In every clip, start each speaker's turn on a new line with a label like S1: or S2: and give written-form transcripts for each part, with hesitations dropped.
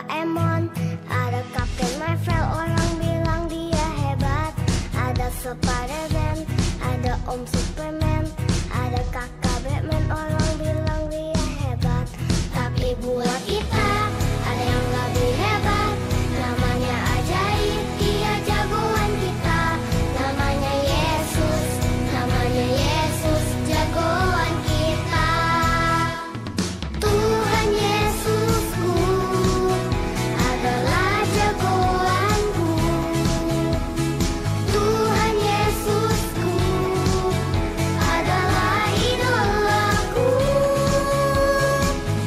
S1: Doraemon, ada Captain Marvel, orang bilang dia hebat. Ada Spider-Man, ada Om Superman, ada kakak Batman, orang bilang dia hebat. Tapi buat kita ada yang lebih hebat, namanya ajaib, dia jagoan kita. Namanya Yesus, jagoan kita. Tuhan Yesusku adalah jagoanku. Tuhan Yesusku adalah idolaku.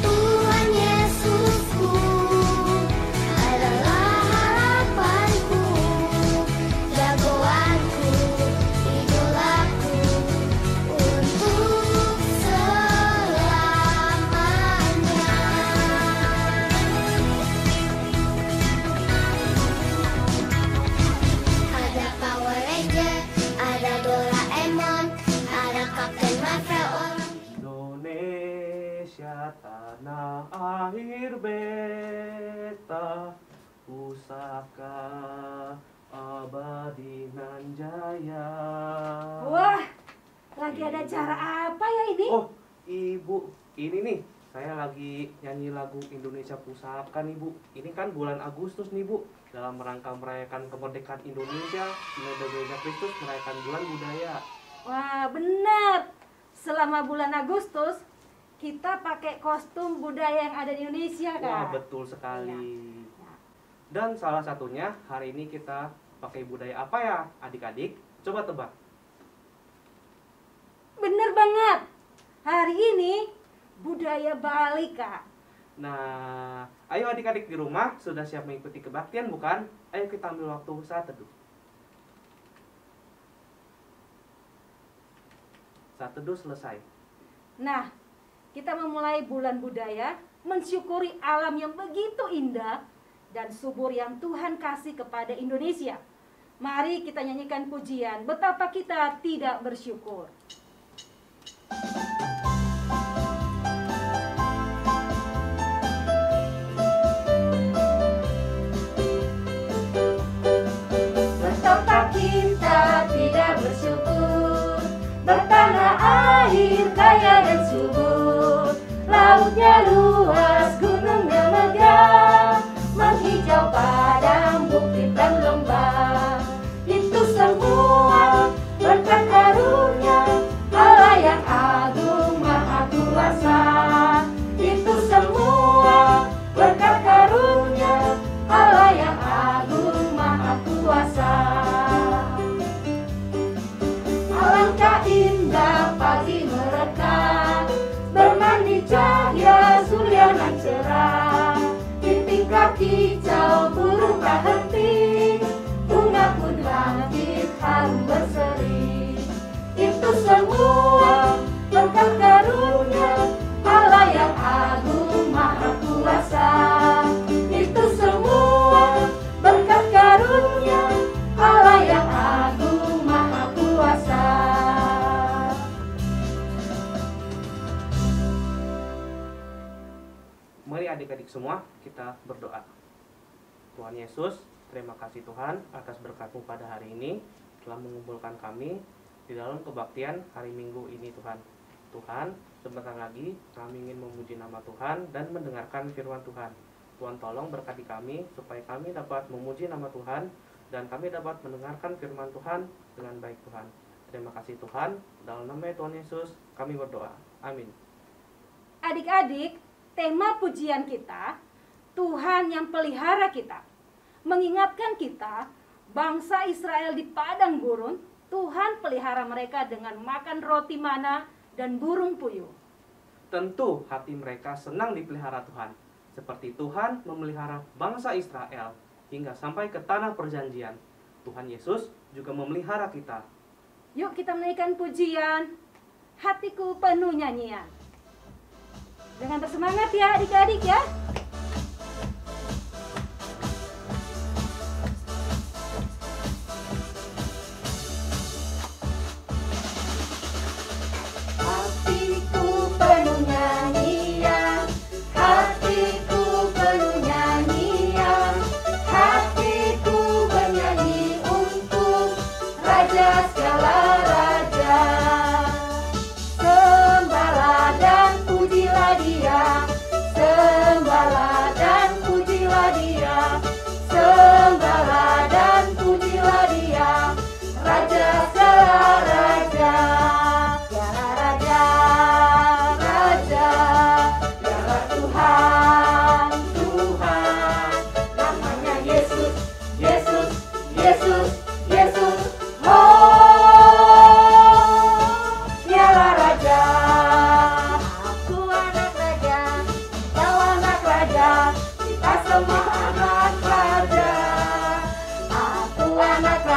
S1: Tuhan Yesusku adalah harapanku, jagoanku, idolaku untuk selamanya. Ada Power Ranger, ada Doraemon, ada Captain Marvel, orang
S2: Indonesia tanah air beta, pusaka abadi nan jaya.
S3: Wah, lagi ada acara apa ya ini?
S2: Oh, Ibu, ini nih saya lagi nyanyi lagu Indonesia Pusaka nih Bu. Ini kan bulan Agustus nih Bu, dalam rangka merayakan kemerdekaan Indonesia, Gereja Gereja Kristus merayakan bulan budaya.
S3: Wah, benar. Selama bulan Agustus, kita pakai kostum budaya yang ada di Indonesia,
S2: Wah,
S3: kan?
S2: betul sekali.
S3: Ya.
S2: Dan salah satunya hari ini kita pakai budaya apa ya adik-adik? Coba tebak.
S3: Bener banget. Hari ini budaya Bali, Kak.
S2: Nah, ayo adik-adik di rumah sudah siap mengikuti kebaktian bukan? Ayo kita ambil waktu saat teduh. Saat teduh selesai.
S3: Nah, kita memulai bulan budaya mensyukuri alam yang begitu indah dan subur yang Tuhan kasih kepada Indonesia. Mari kita nyanyikan pujian betapa kita tidak bersyukur. Betapa kita tidak bersyukur, bertanah air kaya dan subur, lautnya luas, gunungnya megah, menghijau padang, bukit dan lembah. Itu semua berkat karunia Allah yang agung maha kuasa. Itu semua berkat karunia Allah yang agung maha kuasa. Alangkah indah pagi mereka, bermandi cahaya surya nan cerah. Di tingkah hijau burung tak henti, bunga pun bangkit harum berseri. Itu semua berkat karunia Allah yang agung maha kuasa. Itu semua berkat karunia Allah yang agung maha kuasa.
S2: Mari adik-adik semua kita berdoa. Tuhan Yesus, terima kasih Tuhan atas berkat-Mu pada hari ini telah mengumpulkan kami di dalam kebaktian hari Minggu ini Tuhan. Tuhan, sebentar lagi kami ingin memuji nama Tuhan dan mendengarkan firman Tuhan. Tuhan tolong berkati kami supaya kami dapat memuji nama Tuhan dan kami dapat mendengarkan firman Tuhan dengan baik Tuhan. Terima kasih Tuhan, dalam nama Tuhan Yesus kami berdoa. Amin.
S3: Adik-adik, tema pujian kita, Tuhan yang pelihara kita, mengingatkan kita, bangsa Israel di padang gurun, Tuhan pelihara mereka dengan makan roti mana dan burung puyuh.
S2: Tentu hati mereka senang dipelihara Tuhan, seperti Tuhan memelihara bangsa Israel hingga sampai ke tanah perjanjian. Tuhan Yesus juga memelihara kita.
S3: Yuk kita menaikkan pujian, hatiku penuh nyanyian. Dengan bersemangat ya adik-adik ya. Hatiku penuh nyanyian, hatiku penuh nyanyian.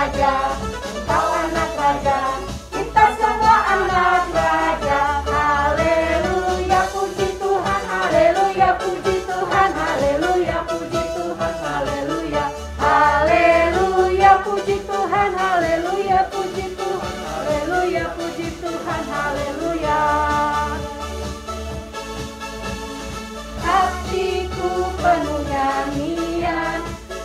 S3: raja, Engkau anak raja, kita semua anak raja. Haleluya, puji Tuhan, haleluya, puji Tuhan, haleluya, puji Tuhan, haleluya. Haleluya, puji Tuhan, haleluya, puji Tuhan, haleluya, puji Tuhan, haleluya. Hatiku penuh nyanyian,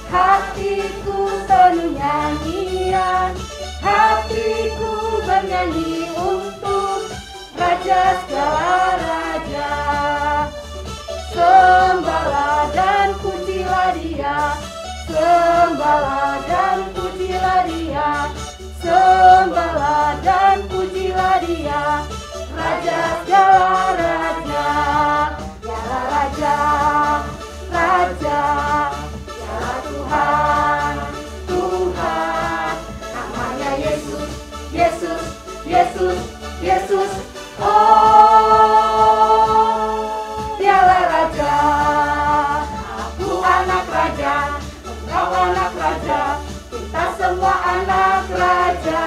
S3: hatiku penuh nyanyian, hatiku bernyanyi untuk Raja segala raja. Sembahlah dan pujilah Dia, sembahlah dan pujilah Dia, sembahlah dan pujilah Dia, Raja segala raja. Dialah Raja, Raja, Dialah Tuhan, Tuhan. Namanya Yesus, Yesus, Yesus, Yesus. Oh, Dialah Raja. Aku anak raja, engkau anak raja, kita semua anak raja.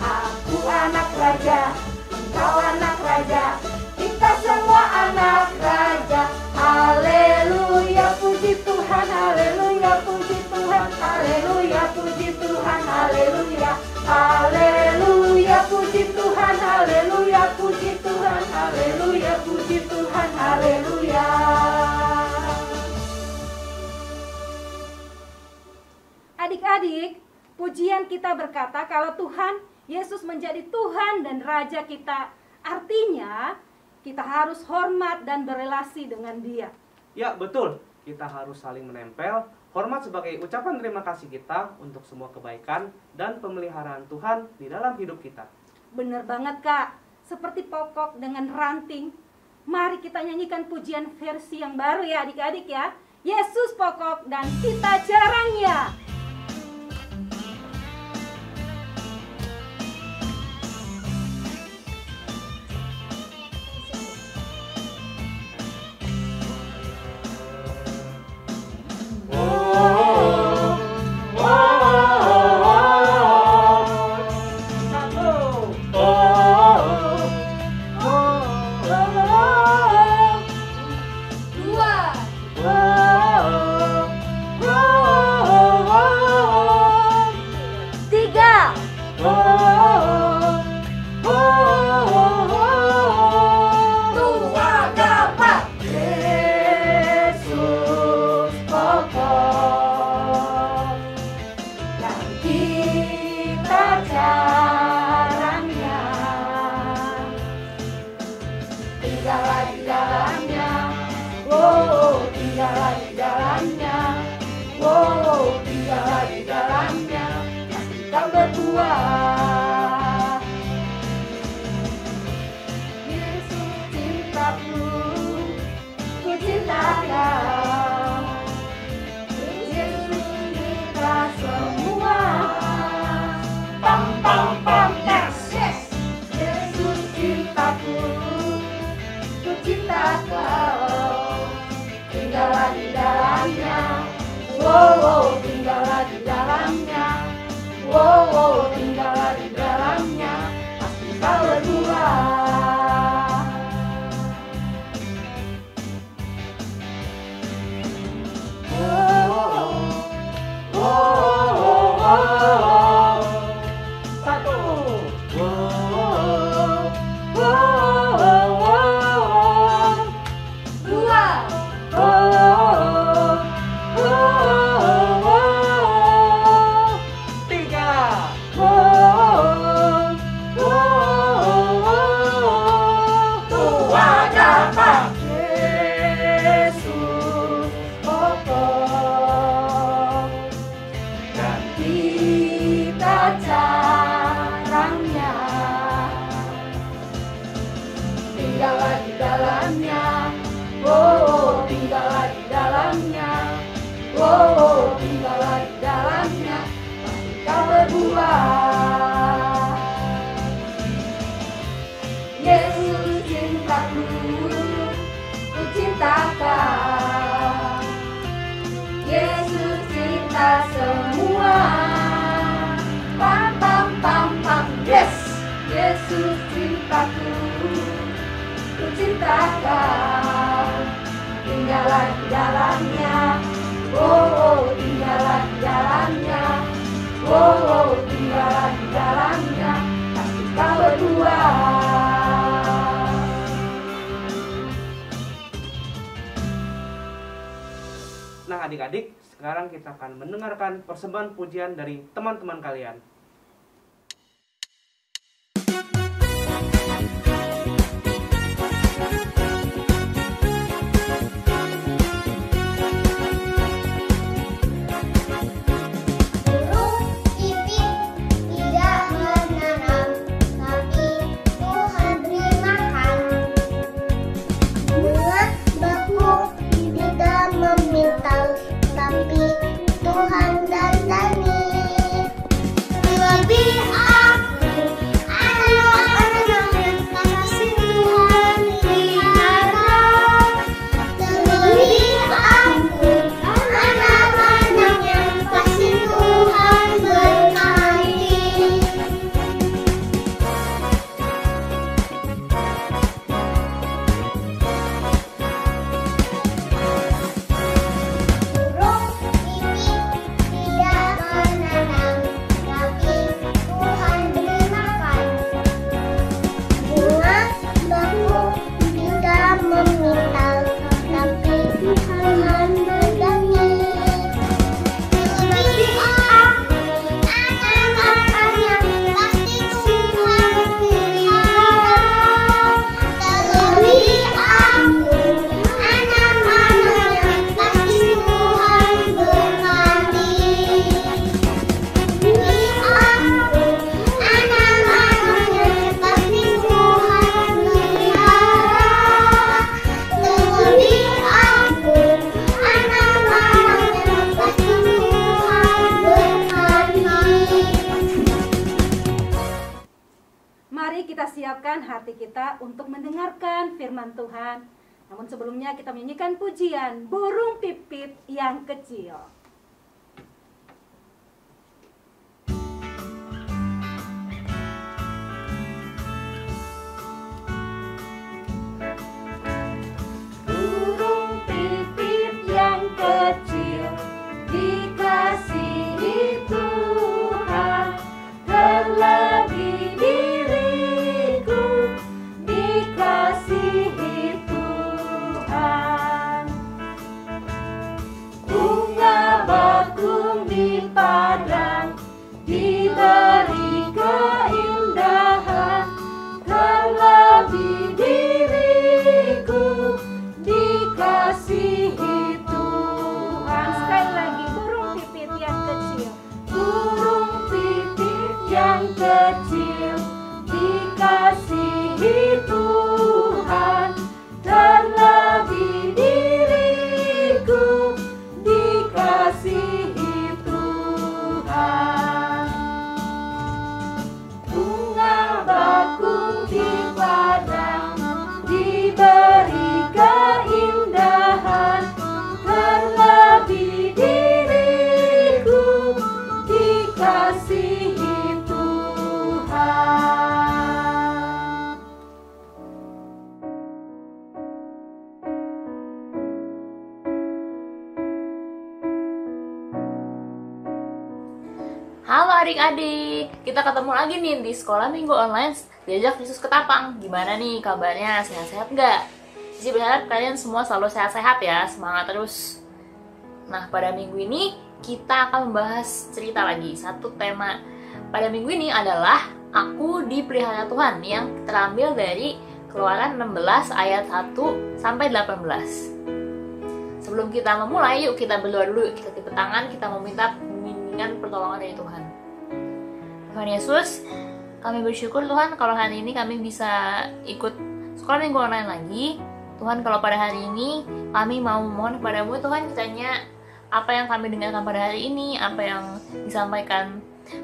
S3: Aku anak raja, engkau anak raja, kita semua anak raja. Haleluya, puji Tuhan, haleluya, puji Tuhan, haleluya, puji Tuhan, haleluya. Haleluya, puji Tuhan, haleluya, puji Tuhan, haleluya, puji Tuhan, haleluya. Adik-adik, pujian kita berkata kalau Tuhan Yesus menjadi Tuhan dan Raja kita. Artinya kita harus hormat dan berelasi dengan Dia.
S2: Ya, betul. Kita harus saling menempel, hormat sebagai ucapan terima kasih kita untuk semua kebaikan dan pemeliharaan Tuhan di dalam hidup kita.
S3: Benar banget, Kak. Seperti pokok dengan ranting. Mari kita nyanyikan pujian versi yang baru ya adik-adik ya. Yesus pokok dan kita jarangnya. Yesus cintaku, ku cinta kau. Tinggallah di dalamnya, oh tinggallah di dalamnya, oh tinggallah di dalamnya, kasih kau berdua.
S2: Nah adik-adik, sekarang kita akan mendengarkan persembahan pujian dari teman-teman kalian.
S3: Mari kita siapkan hati kita untuk mendengarkan firman Tuhan. Namun sebelumnya kita menyanyikan pujian Burung Pipit yang Kecil. Burung pipit yang kecil dikasihi Tuhan, terlebih diriku dikasihi Tuhan. Bunga bakung di padang diberi keindahan, terlebih diriku dikasihi Tuhan. Sekali lagi, burung pipit yang kecil. Burung pipit yang kecil dikasihi Tuhan, terlebih diriku dikasihi Tuhan. Bunga bakung di padang diberi keindahan, terlebih diriku dikasihi Tuhan.
S4: Halo adik-adik, kita ketemu lagi nih di sekolah minggu online diajak Yesus Ketapang. Gimana nih kabarnya, sehat-sehat nggak? Cici berharap kalian semua selalu sehat-sehat ya, semangat terus. Nah pada minggu ini kita akan membahas cerita lagi. Satu tema pada minggu ini adalah Aku Dipelihara Tuhan, yang terambil dari Keluaran 16 ayat 1 sampai 18. Sebelum kita memulai, yuk kita berdoa dulu. Kita tepuk tangan, kita meminta bimbingan pertolongan dari Tuhan. Tuhan Yesus, kami bersyukur Tuhan kalau hari ini kami bisa ikut sekolah minggu online lagi. Tuhan, kalau pada hari ini kami mau memohon kepadamu Tuhan, kiranya apa yang kami dengarkan pada hari ini, apa yang disampaikan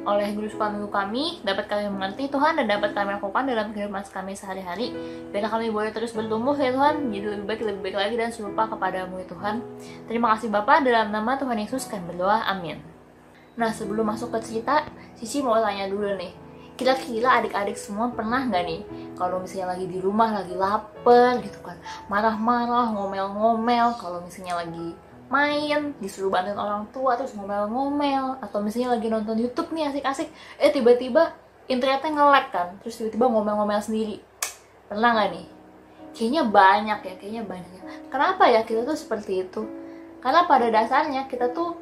S4: oleh guru sekolah minggu kami dapat kami mengerti Tuhan, dan dapat kami lakukan dalam kehidupan kami sehari-hari. Biar kami boleh terus bertumbuh ya Tuhan, menjadi lebih baik lagi dan serupa kepadamu ya Tuhan. Terima kasih Bapa, dalam nama Tuhan Yesus kami berdoa, amin. Nah sebelum masuk ke cerita, Cici mau tanya dulu nih, Kira-kira adik-adik semua pernah nggak nih kalau misalnya lagi di rumah lagi lapar gitu kan, marah-marah, ngomel-ngomel, kalau misalnya lagi main disuruh bantuin orang tua terus ngomel-ngomel, atau misalnya lagi nonton YouTube nih asik-asik, tiba-tiba internetnya nge-lag kan, terus tiba-tiba ngomel-ngomel sendiri. Pernah nggak nih? Kayaknya banyak ya. Kenapa ya kita tuh seperti itu? Karena pada dasarnya kita tuh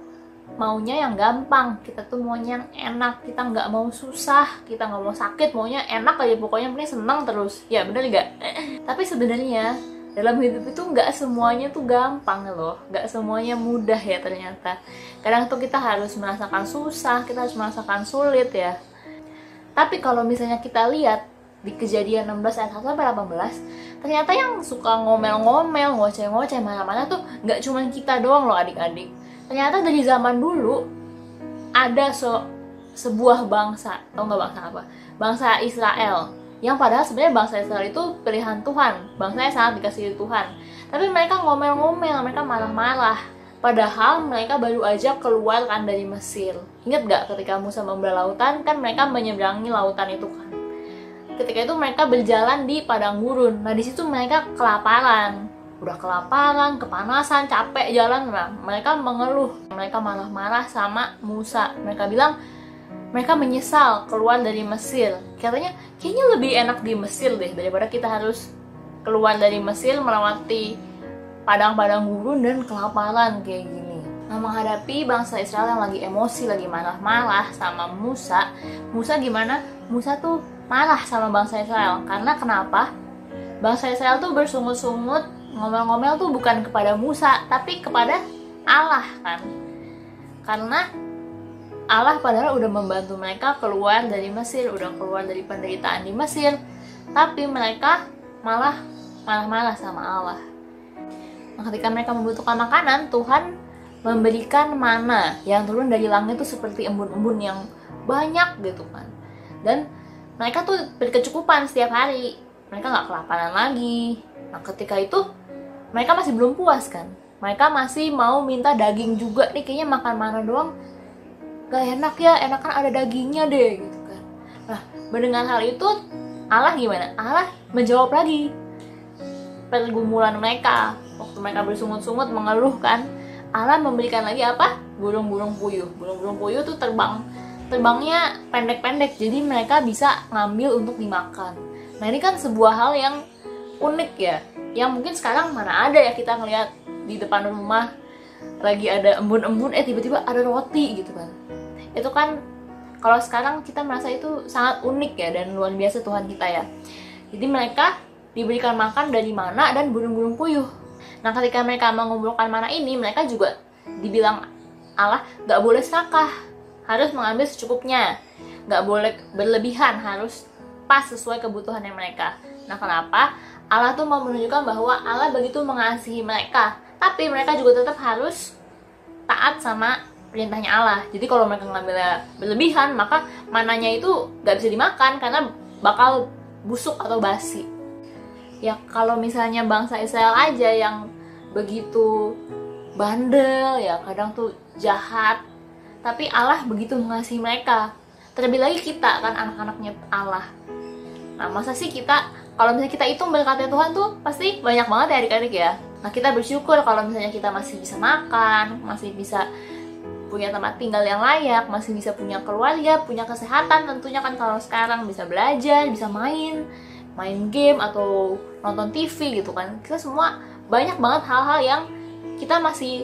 S4: maunya yang gampang, kita tuh maunya yang enak, kita nggak mau susah, kita nggak mau sakit, maunya enak aja, pokoknya penting senang terus. Ya bener nggak? Tapi sebenarnya dalam hidup itu nggak semuanya tuh gampang loh, nggak semuanya mudah ya ternyata. Kadang tuh kita harus merasakan susah, kita harus merasakan sulit ya. Tapi kalau misalnya kita lihat di Kejadian 16 ayat 1 sampai 18, ternyata yang suka ngomel-ngomel, ngoceh-ngoceh, mana-mana tuh nggak cuma kita doang loh adik-adik. Ternyata dari zaman dulu ada sebuah bangsa, tau nggak bangsa apa? Bangsa Israel. Yang padahal sebenarnya bangsa Israel itu pilihan Tuhan, bangsa yang sangat dikasihi Tuhan. Tapi mereka ngomel-ngomel, mereka marah-marah. Padahal mereka baru aja keluar kan dari Mesir. Ingat gak ketika Musa membelah lautan, kan mereka menyeberangi lautan itu kan. Ketika itu mereka berjalan di padang gurun. Nah di situ mereka kelaparan. Udah kelaparan, kepanasan, capek jalan. Nah, mereka mengeluh, mereka marah-marah sama Musa. Mereka bilang mereka menyesal keluar dari Mesir. Katanya kayaknya lebih enak di Mesir deh daripada kita harus keluar dari Mesir melewati padang-padang gurun dan kelaparan kayak gini. Nah, menghadapi bangsa Israel yang lagi emosi, lagi marah-marah sama Musa. Musa gimana? Musa tuh marah sama bangsa Israel. Karena kenapa? Bangsa Israel tuh bersungut-sungut, ngomel-ngomel tuh bukan kepada Musa, tapi kepada Allah kan. Karena Allah padahal udah membantu mereka keluar dari Mesir, udah keluar dari penderitaan di Mesir, tapi mereka malah marah-marah sama Allah. Nah, ketika mereka membutuhkan makanan, Tuhan memberikan mana yang turun dari langit itu seperti embun-embun yang banyak gitu kan. Dan mereka tuh berkecukupan setiap hari, mereka nggak kelaparan lagi. Nah ketika itu mereka masih belum puas kan, mereka masih mau minta daging juga nih, kayaknya makan mana doang gak enak ya, enakan ada dagingnya deh gitu kan. Nah mendengar hal itu Allah gimana? Allah menjawab lagi pergumulan mereka. Waktu mereka bersungut-sungut mengeluh kan, Allah memberikan lagi apa? Burung-burung puyuh. Burung-burung puyuh tuh terbangnya pendek-pendek, jadi mereka bisa ngambil untuk dimakan. Nah ini kan sebuah hal yang unik ya, yang mungkin sekarang mana ada ya kita ngelihat di depan rumah lagi ada embun-embun, tiba-tiba ada roti gitu kan. Itu kan kalau sekarang kita merasa itu sangat unik ya dan luar biasa Tuhan kita ya. Jadi mereka diberikan makan dari mana dan burung-burung puyuh. Nah ketika mereka mengumpulkan mana ini, mereka juga dibilang Allah gak boleh serakah, harus mengambil secukupnya, gak boleh berlebihan, harus pas sesuai kebutuhannya mereka. Nah kenapa? Allah tuh mau menunjukkan bahwa Allah begitu mengasihi mereka, tapi mereka juga tetap harus taat sama perintahnya Allah. Jadi kalau mereka ngambilnya berlebihan, maka mananya itu gak bisa dimakan karena bakal busuk atau basi. Ya kalau misalnya bangsa Israel aja yang begitu bandel ya, kadang tuh jahat, tapi Allah begitu mengasihi mereka. Terlebih lagi kita kan anak-anaknya Allah. Nah masa sih kita, kalau misalnya kita hitung berkatnya Tuhan tuh pasti banyak banget ya adik-adik ya. Nah kita bersyukur kalau misalnya kita masih bisa makan, masih bisa punya tempat tinggal yang layak, masih bisa punya keluarga, punya kesehatan tentunya kan. Kalau sekarang bisa belajar, bisa main game atau nonton TV gitu kan. Kita semua banyak banget hal-hal yang kita masih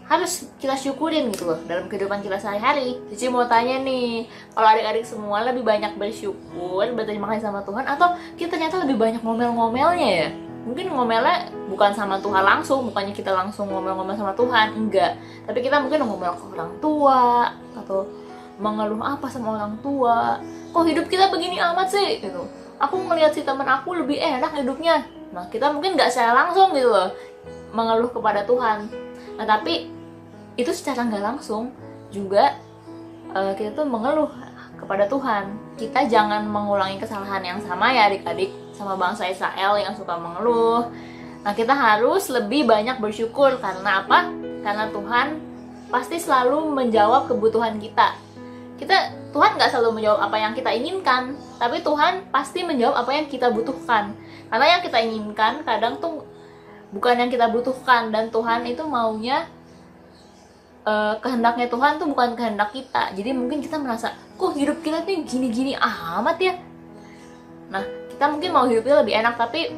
S4: harus kita syukurin gitu loh dalam kehidupan kita sehari-hari. Cici mau tanya nih, kalau adik-adik semua lebih banyak bersyukur, berterima kasih sama Tuhan, atau kita ternyata lebih banyak ngomel-ngomelnya ya? Mungkin ngomelnya bukan sama Tuhan langsung, bukannya kita langsung ngomel-ngomel sama Tuhan, enggak. Tapi kita mungkin ngomel ke orang tua, atau mengeluh apa sama orang tua. Kok hidup kita begini amat sih? Gitu. Aku ngelihat si teman aku lebih enak hidupnya. Nah kita mungkin nggak secara langsung gitu loh mengeluh kepada Tuhan. Nah tapi itu secara nggak langsung juga kita tuh mengeluh kepada Tuhan. Kita jangan mengulangi kesalahan yang sama ya adik-adik, sama bangsa Israel yang suka mengeluh. Nah kita harus lebih banyak bersyukur. Karena apa? Karena Tuhan pasti selalu menjawab kebutuhan kita. Tuhan nggak selalu menjawab apa yang kita inginkan, tapi Tuhan pasti menjawab apa yang kita butuhkan. Karena yang kita inginkan kadang tuh bukan yang kita butuhkan, dan Tuhan itu maunya kehendaknya Tuhan tuh bukan kehendak kita. Jadi mungkin kita merasa, kok hidup kita tuh gini-gini amat ya. Nah, kita mungkin mau hidupnya lebih enak, tapi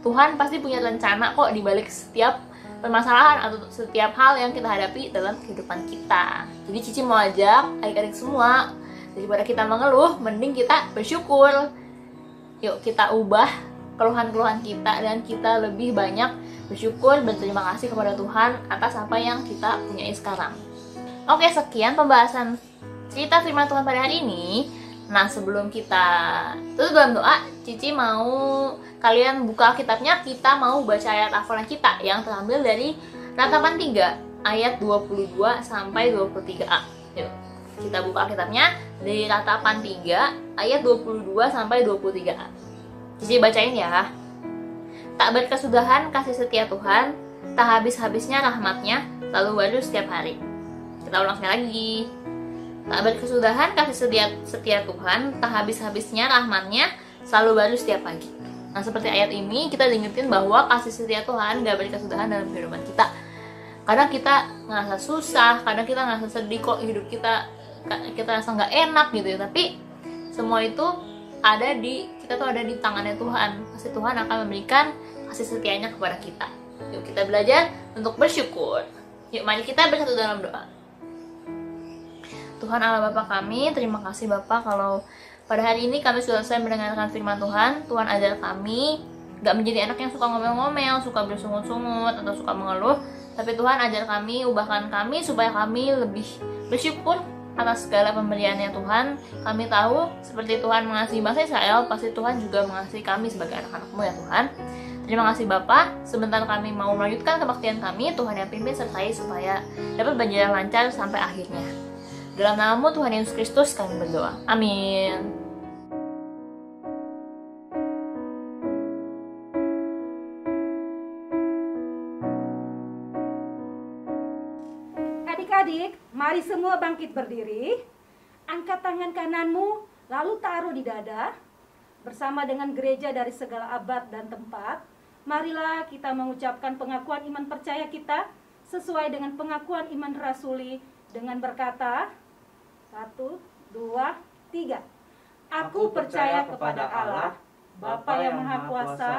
S4: Tuhan pasti punya rencana kok di balik setiap permasalahan atau setiap hal yang kita hadapi dalam kehidupan kita. Jadi Cici mau ajak adik-adik semua, daripada kita mengeluh, mending kita bersyukur. Yuk kita ubah keluhan-keluhan kita dan kita lebih banyak bersyukur, berterima kasih kepada Tuhan atas apa yang kita punyai sekarang. Oke, sekian pembahasan cerita firman Tuhan pada hari ini. Nah, sebelum kita tutup dalam doa, Cici mau kalian buka kitabnya. Kita mau baca ayat hafalan kita yang terambil dari Ratapan 3 ayat 22 sampai 23a. Yuk, kita buka kitabnya dari Ratapan 3 ayat 22 sampai 23a. Cici bacain ya. Tak berkesudahan kasih setia Tuhan, tak habis-habisnya rahmatnya, lalu baru setiap hari. Kita ulang sekali lagi. Tak berkesudahan kasih setia Tuhan, tak habis-habisnya rahmatnya, selalu baru setiap pagi. Nah, seperti ayat ini kita diingetin bahwa kasih setia Tuhan gak berkesudahan dalam kehidupan kita. Kadang kita ngerasa susah, kadang kita ngerasa sedih kok hidup kita rasa gak enak gitu ya. Tapi semua itu kita tuh ada di tangannya Tuhan. Pasti Tuhan akan memberikan kasih setianya kepada kita. Yuk kita belajar untuk bersyukur. Yuk mari kita bersatu dalam doa. Tuhan Allah Bapa kami, terima kasih Bapa kalau pada hari ini kami sudah selesai mendengarkan firman Tuhan. Tuhan ajar kami gak menjadi anak yang suka ngomel-ngomel, suka bersungut-sungut atau suka mengeluh. Tapi Tuhan ajar kami, ubahkan kami supaya kami lebih bersyukur atas segala pemberiannya Tuhan. Kami tahu seperti Tuhan mengasihi bangsa Israel, pasti Tuhan juga mengasihi kami sebagai anak-anak-Mu ya Tuhan. Terima kasih Bapa. Sebentar kami mau melanjutkan kebaktian kami, Tuhan yang pimpin sertai supaya dapat berjalan lancar sampai akhirnya. Dalam nama-Mu Tuhan Yesus Kristus kami berdoa. Amin.
S3: Adik-adik, mari semua bangkit berdiri. Angkat tangan kananmu, lalu taruh di dada. Bersama dengan gereja dari segala abad dan tempat, marilah kita mengucapkan pengakuan iman percaya kita sesuai dengan pengakuan iman rasuli dengan berkata, 1, 2, 3. Aku percaya kepada Allah, Bapa yang Maha Kuasa,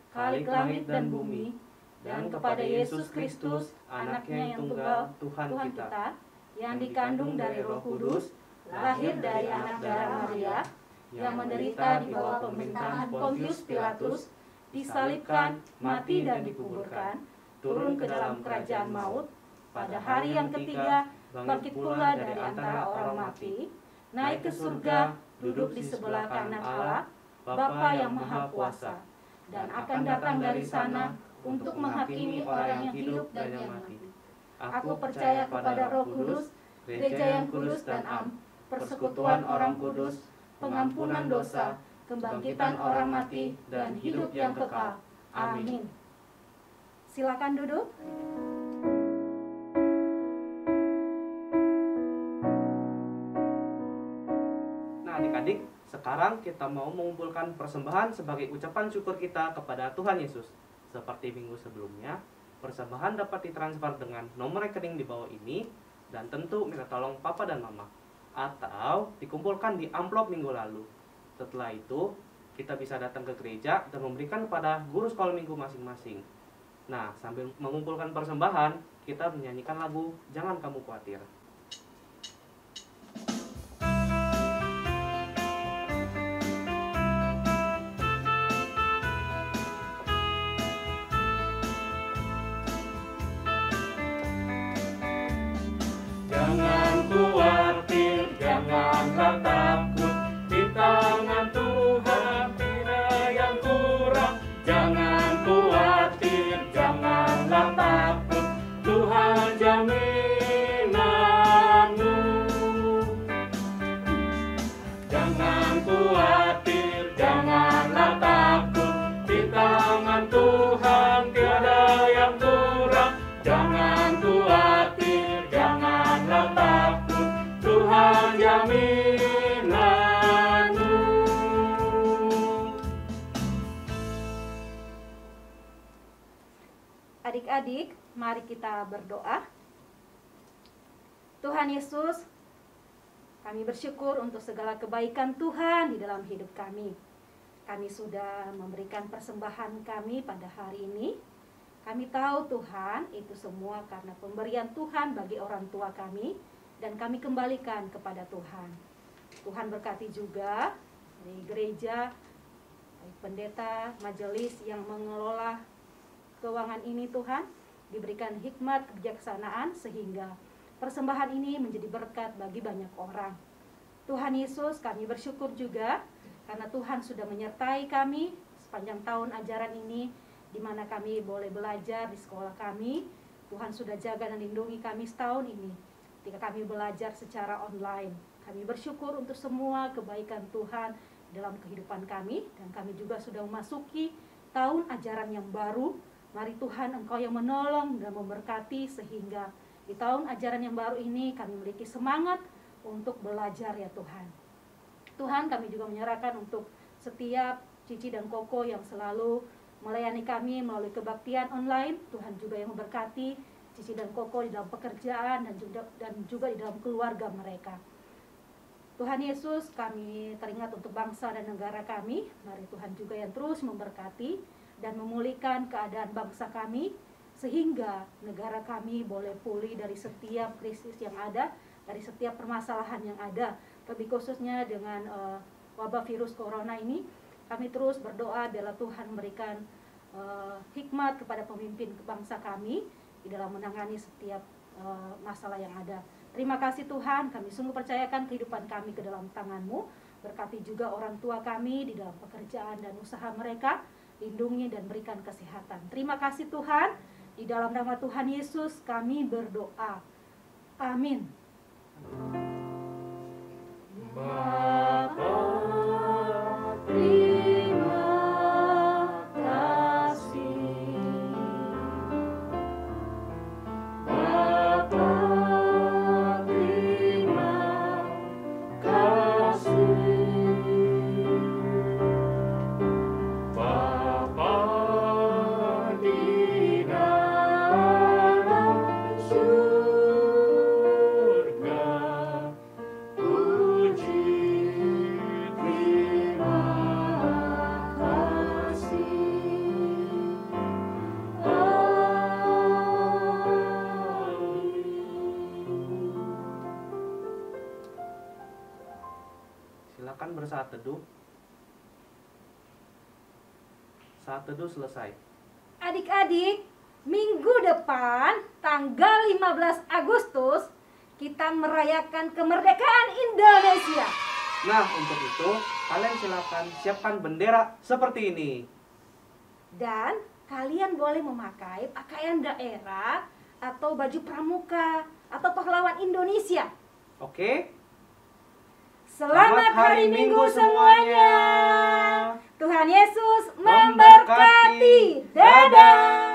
S3: Khalik langit dan bumi, dan kepada Yesus Kristus, anaknya yang tunggal, Tuhan kita, yang dikandung dari Roh Kudus, lahir dari anak darah Maria, yang menderita di bawah pemerintahan Pontius Pilatus, disalibkan, mati dan dikuburkan, turun ke dalam kerajaan maut, pada hari yang ketiga bangkit pula dari antara orang mati, naik ke surga, duduk di sebelah kanan Allah, Bapa yang Maha Kuasa, dan akan datang dari sana untuk menghakimi orang yang hidup dan yang mati. Aku percaya kepada Roh Kudus, gereja yang kudus dan am, persekutuan orang kudus, pengampunan dosa, kebangkitan orang mati, dan hidup yang kekal. Amin. Silakan duduk.
S2: Nah adik-adik, sekarang kita mau mengumpulkan persembahan sebagai ucapan syukur kita kepada Tuhan Yesus. Seperti minggu sebelumnya, persembahan dapat ditransfer dengan nomor rekening di bawah ini, dan tentu minta tolong papa dan mama, atau dikumpulkan di amplop minggu lalu. Setelah itu, kita bisa datang ke gereja dan memberikan kepada guru sekolah minggu masing-masing. Nah, sambil mengumpulkan persembahan, kita menyanyikan lagu Jangan Kamu Khawatir.
S5: Jangan khawatir, janganlah takut, di tangan Tuhan tidak yang kurang. Jangan khawatir, janganlah takut, Tuhan jaminan jaminanmu.
S3: Adik-adik, mari kita berdoa. Tuhan Yesus, kami bersyukur untuk segala kebaikan Tuhan di dalam hidup kami. Kami sudah memberikan persembahan kami pada hari ini. Kami tahu Tuhan, itu semua karena pemberian Tuhan bagi orang tua kami, dan kami kembalikan kepada Tuhan. Tuhan berkati juga di gereja, pendeta, majelis yang mengelola keuangan ini Tuhan, diberikan hikmat kebijaksanaan sehingga persembahan ini menjadi berkat bagi banyak orang. Tuhan Yesus, kami bersyukur juga karena Tuhan sudah menyertai kami sepanjang tahun ajaran ini, di mana kami boleh belajar di sekolah kami. Tuhan sudah jaga dan lindungi kami setahun ini ketika kami belajar secara online. Kami bersyukur untuk semua kebaikan Tuhan dalam kehidupan kami, dan kami juga sudah memasuki tahun ajaran yang baru. Mari Tuhan, Engkau yang menolong dan memberkati sehingga di tahun ajaran yang baru ini kami memiliki semangat untuk belajar ya Tuhan. Tuhan, kami juga menyerahkan untuk setiap Cici dan Koko yang selalu melayani kami melalui kebaktian online. Tuhan juga yang memberkati Cici dan Koko di dalam pekerjaan dan juga di dalam keluarga mereka. Tuhan Yesus, kami teringat untuk bangsa dan negara kami. Mari Tuhan juga yang terus memberkati dan memulihkan keadaan bangsa kami, sehingga negara kami boleh pulih dari setiap krisis yang ada, dari setiap permasalahan yang ada. Lebih khususnya dengan wabah virus corona ini, kami terus berdoa biarlah Tuhan memberikan hikmat kepada pemimpin bangsa kami di dalam menangani setiap masalah yang ada. Terima kasih Tuhan, kami sungguh percayakan kehidupan kami ke dalam tangan-Mu. Berkati juga orang tua kami di dalam pekerjaan dan usaha mereka, lindungi dan berikan kesehatan. Terima kasih Tuhan, di dalam nama Tuhan Yesus kami berdoa. Amin.
S5: Bapa, terima kasih. Bapa, terima kasih. Bapa di dalam surga, puji terima kasih. Amin.
S2: Silakan bersaat teduh. Saat teduh selesai.
S3: Adik-adik, minggu depan tanggal 15 Agustus kita merayakan kemerdekaan Indonesia.
S2: Nah, untuk itu kalian silakan siapkan bendera seperti ini.
S3: Dan kalian boleh memakai pakaian daerah atau baju pramuka atau pahlawan Indonesia.
S2: Oke?
S3: Selamat hari Minggu semuanya. Tuhan Yesus
S2: Memberkati.
S3: memberkati. Dadah.